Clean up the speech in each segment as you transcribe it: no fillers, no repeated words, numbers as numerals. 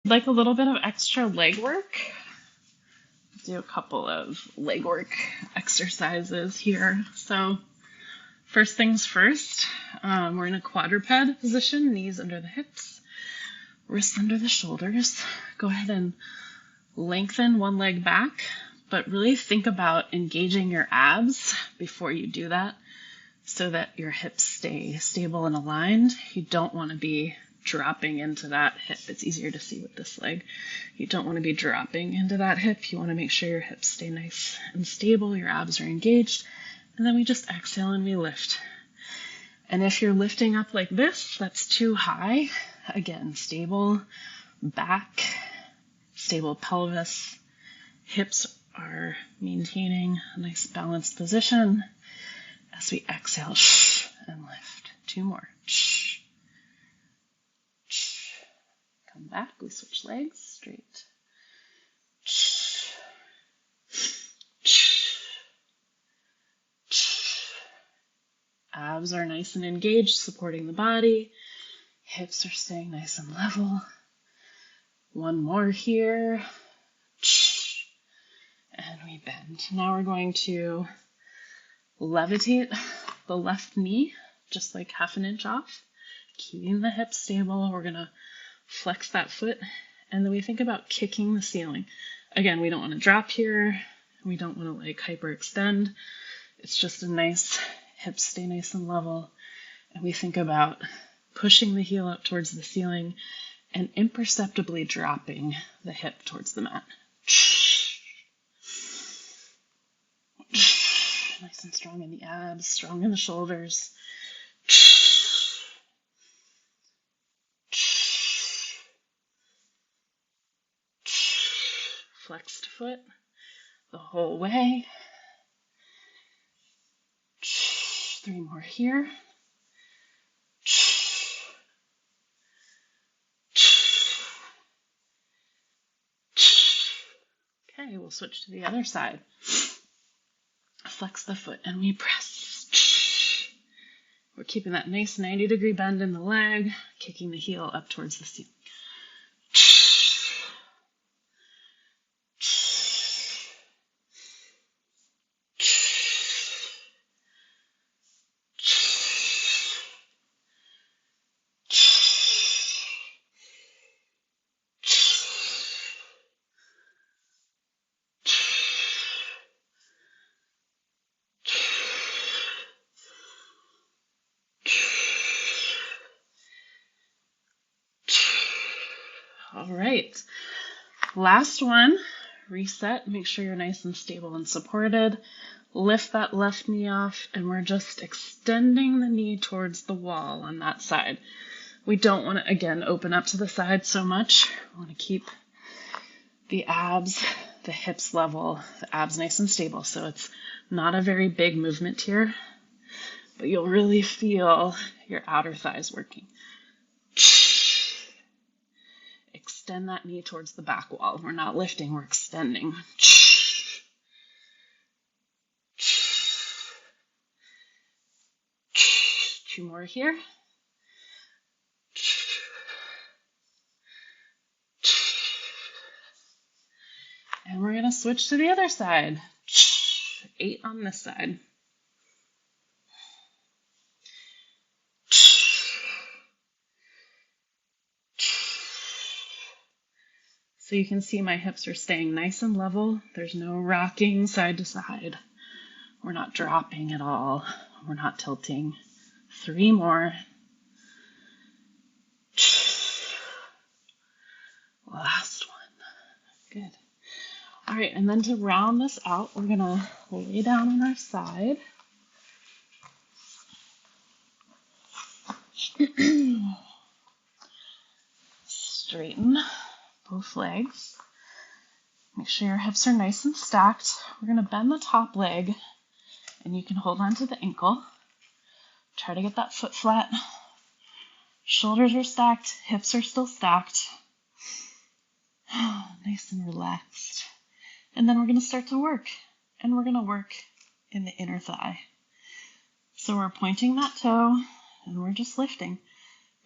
Like a little bit of extra leg work, do a couple of leg work exercises here. So first things first, we're in a quadruped position, knees under the hips, wrists under the shoulders. Go ahead and lengthen one leg back, but really think about engaging your abs before you do that so that your hips stay stable and aligned. You don't want to be dropping into that hip. It's easier to see with this leg. You don't want to be dropping into that hip. You want to make sure your hips stay nice and stable, your abs are engaged, and then we just exhale and we lift. And if you're lifting up like this, that's too high. Again, stable back, stable pelvis, hips are maintaining a nice balanced position as we exhale and lift. 2 more. Come back, we switch legs, straight. Abs are nice and engaged, supporting the body. Hips are staying nice and level. 1 more here. And we bend. Now we're going to levitate the left knee, just like 1/2 inch off, keeping the hips stable. We're going to flex that foot, and then we think about kicking the ceiling. Again, we don't want to drop here. We don't want to like hyperextend. It's just a nice, hips stay nice and level. And we think about pushing the heel up towards the ceiling and imperceptibly dropping the hip towards the mat. Nice and strong in the abs, strong in the shoulders. Flexed foot the whole way. 3 more here. Okay, we'll switch to the other side. Flex the foot and we press. We're keeping that nice 90-degree bend in the leg, kicking the heel up towards the ceiling. All right, last one, reset, make sure you're nice and stable and supported. Lift that left knee off, and we're just extending the knee towards the wall on that side. We don't want to, again, open up to the side so much. We want to keep the abs, the hips level, the abs nice and stable. So it's not a very big movement here, but you'll really feel your outer thighs working. Extend that knee towards the back wall. We're not lifting, we're extending. 2 more here. And we're going to switch to the other side. 8 on this side. So you can see my hips are staying nice and level. There's no rocking side to side. We're not dropping at all. We're not tilting. 3 more. Last one. Good. All right, and then to round this out, we're gonna lay down on our side. Straighten both legs. Make sure your hips are nice and stacked. We're gonna bend the top leg, and you can hold on to the ankle. Try to get that foot flat. Shoulders are stacked, hips are still stacked. Nice and relaxed. And then we're going to start to work. And we're going to work in the inner thigh. So we're pointing that toe, and we're just lifting.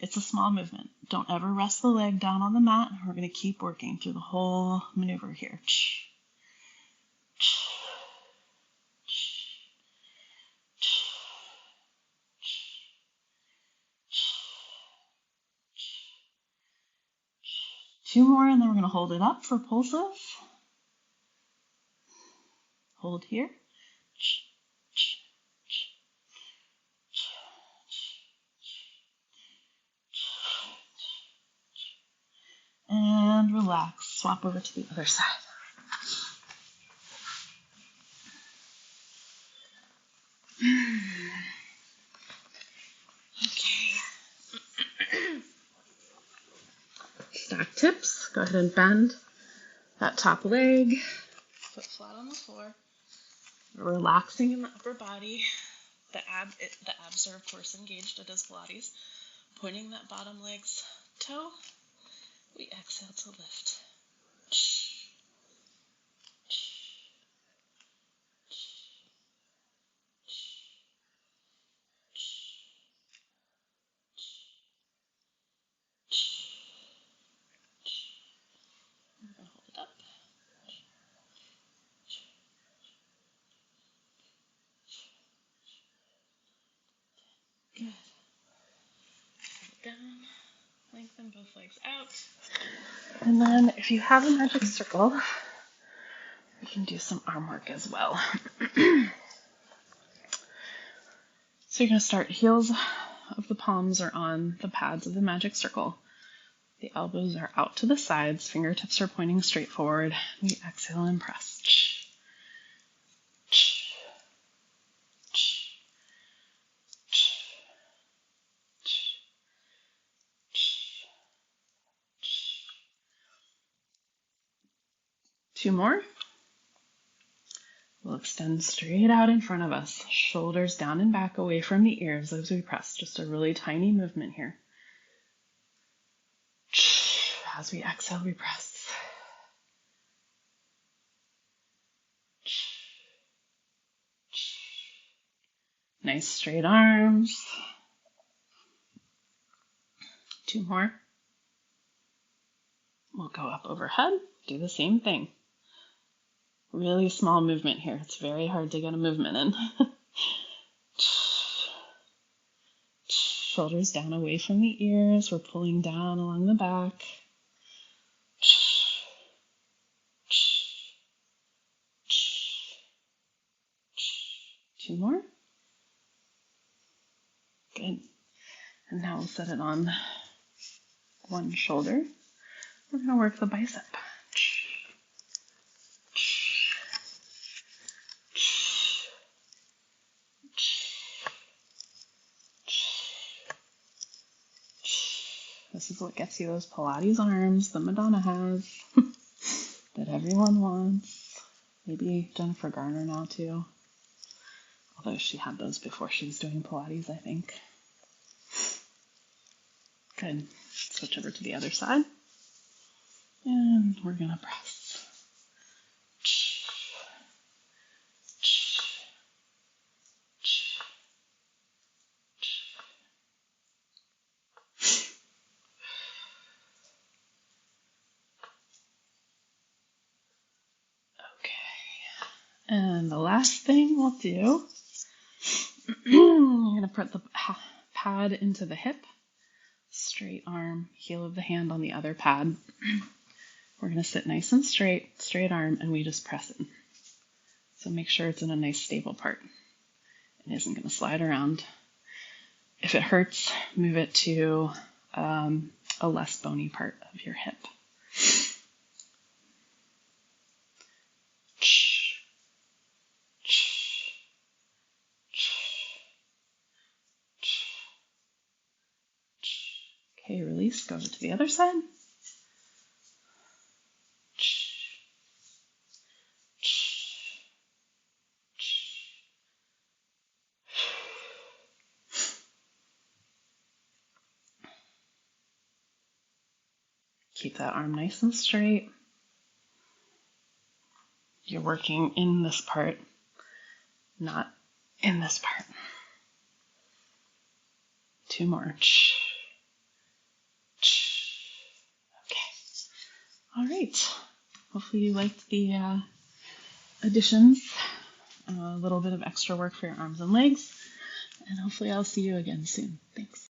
It's a small movement. Don't ever rest the leg down on the mat. We're going to keep working through the whole maneuver here. Two more, and then we're going to hold it up for pulses. Hold here. And relax. Swap over to the other side. Okay. Stack tips. Go ahead and bend that top leg. Foot flat on the floor. Relaxing in the upper body. The abs are, of course, engaged. It is Pilates. Pointing that bottom leg's toe. We exhale to lift. We're going to hold it up. Good. Hold it down. Lengthen both legs out. And then if you have a magic circle, we can do some arm work as well. So you're going to start, heels of the palms are on the pads of the magic circle. The elbows are out to the sides, fingertips are pointing straight forward. We exhale and press. Two more. We'll extend straight out in front of us, shoulders down and back away from the ears as we press. Just a really tiny movement here. As we exhale, we press. Nice straight arms. Two more. We'll go up overhead, do the same thing. Really small movement here. It's very hard to get a movement in. Shoulders down away from the ears. We're pulling down along the back. Two more. Good. And now we'll set it on one shoulder. We're going to work the bicep. This is what gets you those Pilates arms that Madonna has, that everyone wants. Maybe Jennifer Garner now too. Although she had those before she was doing Pilates, I think. Good. Switch over to the other side. And we're going to press. And the last thing we'll do, you're going to put the pad into the hip, straight arm, heel of the hand on the other pad. We're going to sit nice and straight, straight arm, and we just press in. So make sure it's in a nice stable part. It isn't going to slide around. If it hurts, move it to a less bony part of your hip. Okay, release, go over to the other side. Keep that arm nice and straight. You're working in this part, not in this part. Two more. All right. Hopefully you liked the additions. A little bit of extra work for your arms and legs. And hopefully I'll see you again soon. Thanks.